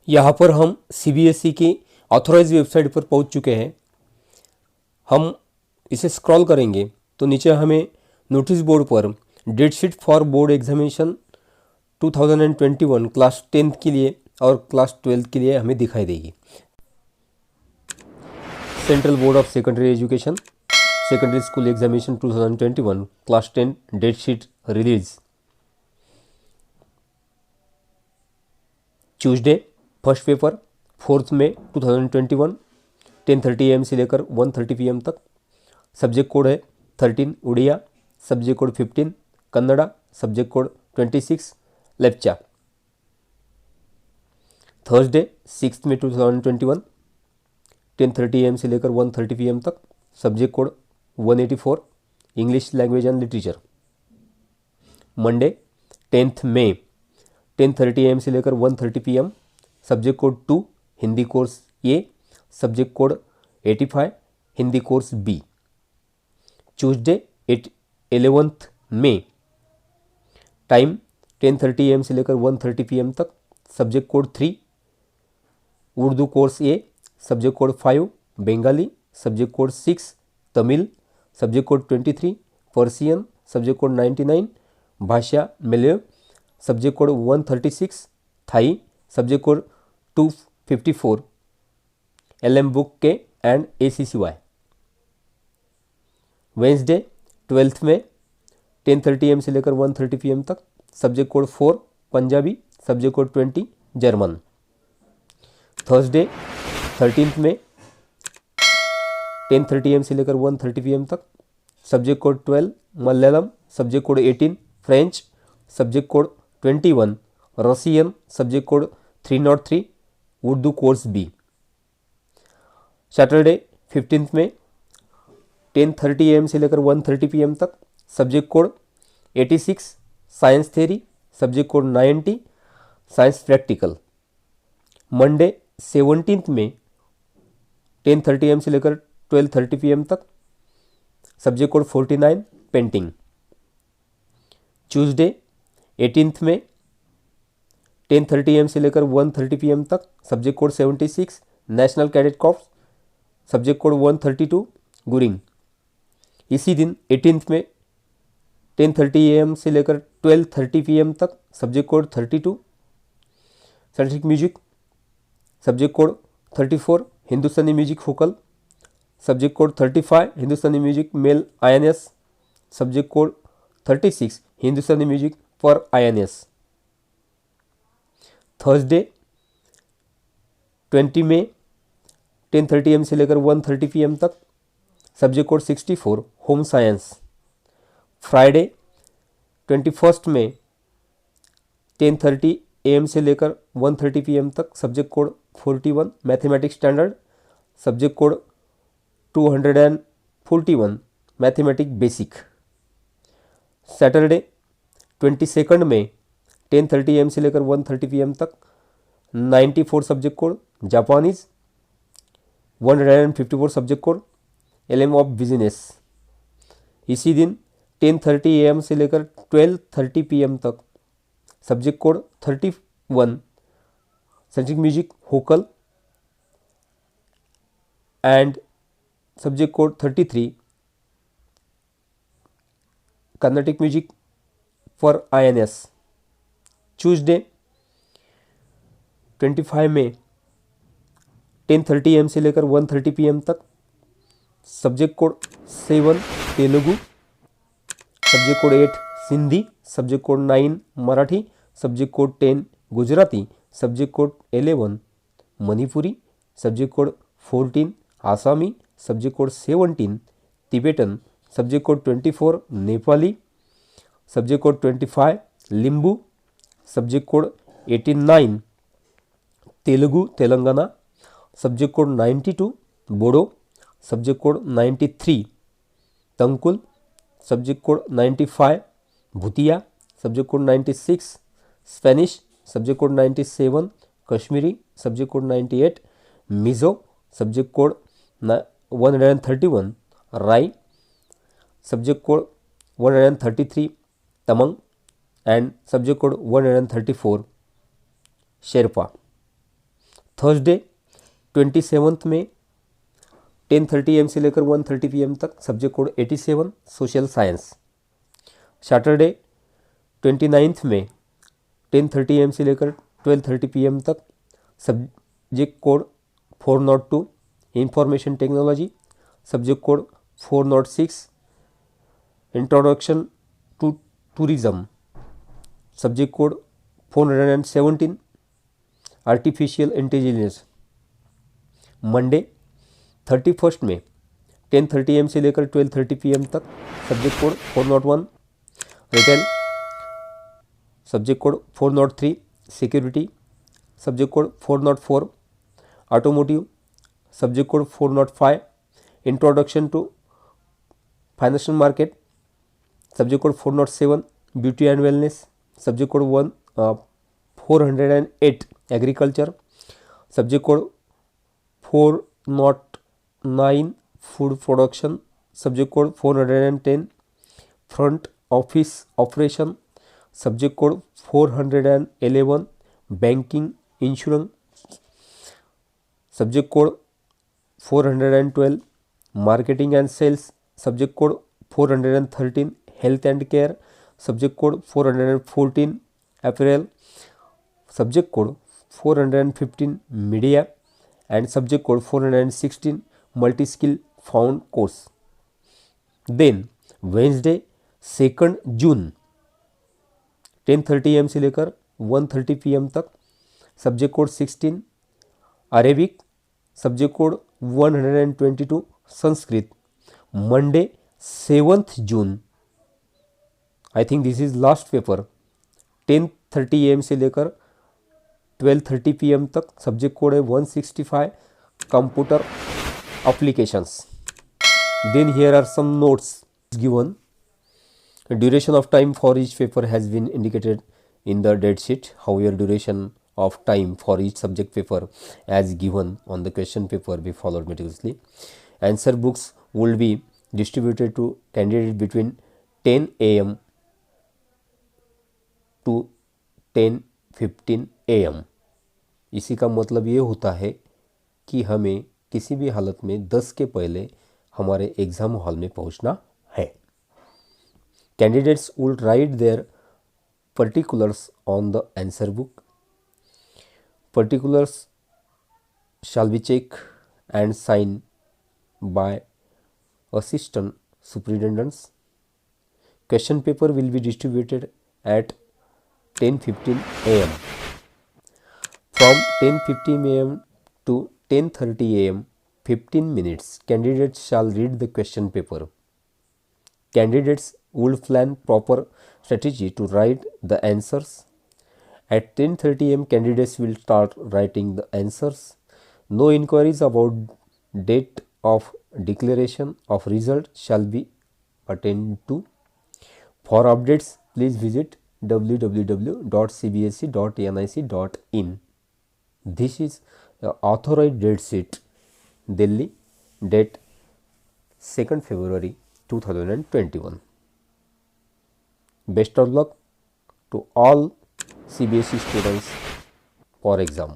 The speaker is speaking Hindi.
यहाँ पर हम सीबीएसई की ऑथोराइज वेबसाइट पर पहुँच चुके हैं। हम इसे स्क्रॉल करेंगे तो नीचे हमें नोटिस बोर्ड पर date sheet for board examination 2021 class 10th के लिए और क्लास 12th के लिए हमें दिखाई देगी। Central board of secondary education secondary school examination 2021 class 10 date sheet release Tuesday first paper 4 May 2021 10:30 AM से लेकर 1:30 PM तक। सब्जेक्ट कोड है 13 Oriya, subject code 15 Kannada, subject code 26 Lepcha. Thursday 6 May 2021 10:30 AM से लेकर 1:30 PM तक। Subject code 184 English language and literature. Monday 10 May 10:30 AM से लेकर 1:30 PM। Subject code 2 Hindi course A, subject code 85 Hindi course B. Tuesday 11 May time 10:30 AM से लेकर 1:30 PM तक। Subject code 3 Urdu course A, subject code 5 Bengali, subject code 6 Tamil, subject code 23 Persian, subject code 99 भाषा Malay, subject code 136 Thai, subject code 254 LM book के and ACCY। Wednesday 12 May 10:30 AM से लेकर 1:30 PM तक। Subject code 4 Punjabi, subject code 20 German. Thursday 13 May 10:30 AM से लेकर 1:30 PM तक। Subject code 12 Malayalam, subject code 18 French, subject code 21 Russian, subject code 303 Urdu course B. Saturday 15 में 10:30 AM से लेकर 1:30 PM तक। Subject code 86 science theory, subject code 90 science practical. Monday 17 में 10:30 AM से लेकर 12:30 PM तक। Subject code 49 painting. ट्यूसडे 18 में 10:30 AM से लेकर 1:30 PM तक। Subject code 76 national cadet corps, subject code 132 गुरिंग। इसी दिन 18 में 10:30 AM से लेकर 12:30 PM तक। सब्जेक्ट कोड 32 सेंट्रिक music, subject code 34 Hindustani music vocal, subject code 35 Hindustani music मेल INS, subject code 36 Hindustani music for INS। Thursday 20 May 10:30 AM से लेकर 1:30 PM तक। Subject code 64 home science. Friday 21 May 10:30 AM से लेकर 1:30 PM तक। Subject code 41 mathematics standard, subject code 241 mathematic basic. Saturday 22 May 10:30 AM से लेकर 1:30 PM तक। 94 subject code Japanese, 154 subject code LM of business. इसी दिन 10:30 AM से लेकर 12:30 PM तक। सब्जेक्ट कोड 31 सेंट्रिक music vocal and subject code 33 Carnatic music for INS। Tuesday 25 में 10:30 AM से लेकर 1:30 PM तक। Subject code 7 Telugu, subject code 8 Sindhi, subject code 9 Marathi, subject code 10 Gujarati, subject code 11 Manipuri, subject code 14 Asami, subject code 17 Tibetan, subject code 24 Nepali, subject code 25 Limbu, subject code 89 Telugu Telangana, subject code 92 Bodo, subject code 93 Tangkhul, subject code 95 Bhutia, subject code 96 Spanish, subject code 97 Kashmiri, subject code 98 Mizo, subject code 131 Rai, subject code 133 Tamang and subject code 134 Sherpa. Thursday 27 में 10:30 AM से लेकर 1:30 PM तक, subject code 87 social science. Saturday 29 में 10:30 AM से लेकर 12:30 PM तक, subject code 402 information technology, subject code 406 introduction to tourism, subject code 417 artificial intelligence. Monday 31 में 10:30 AM से लेकर 12:30 PM तक, subject code 401 retail, subject code 403 security, subject code 404 automotive, subject code 405 introduction to financial market, subject code 407 beauty and wellness, subject code 408 agriculture, subject code 409 food production, subject code 410 front office operation, subject code 411 banking insurance, subject code 412 marketing and sales, subject code 413 health and care, subject code 414 apparel, subject code 415 media and subject code 416 multi skill found course. Then Wednesday 2nd June 10:30 AM से लेकर 1:30 PM तक, subject code 16 Arabic, subject code 122 Sanskrit. Monday 7th June, I think this is last paper, 10:30 AM से लेकर 12:30 PM तक, सब्जेक्ट कोड है 165 computer applications. Then here are some notes given. Duration of time for each paper has been indicated in the date sheet. However, duration of time for each subject paper as given on the question paper be followed meticulously. Answer books will be distributed to candidates between 10 AM to 10:15 AM. इसी का मतलब ये होता है कि हमें किसी भी हालत में 10 के पहले हमारे एग्ज़ाम हॉल में पहुंचना है। Candidates will write their particulars on the answer book. Particulars shall be checked and signed by assistant superintendents. Question paper will be distributed at 10:15 AM. From 10:15 AM to 10:30 AM, 15 minutes, candidates shall read the question paper. Candidates will plan proper strategy to write the answers. At 10:30 AM, candidates will start writing the answers. No inquiries about date of declaration of result shall be attended to. For updates, please visit www.cbse.nic.in. This is the authorized date sheet, Delhi, date 2nd February 2021. Best of luck to all CBSE students for exam.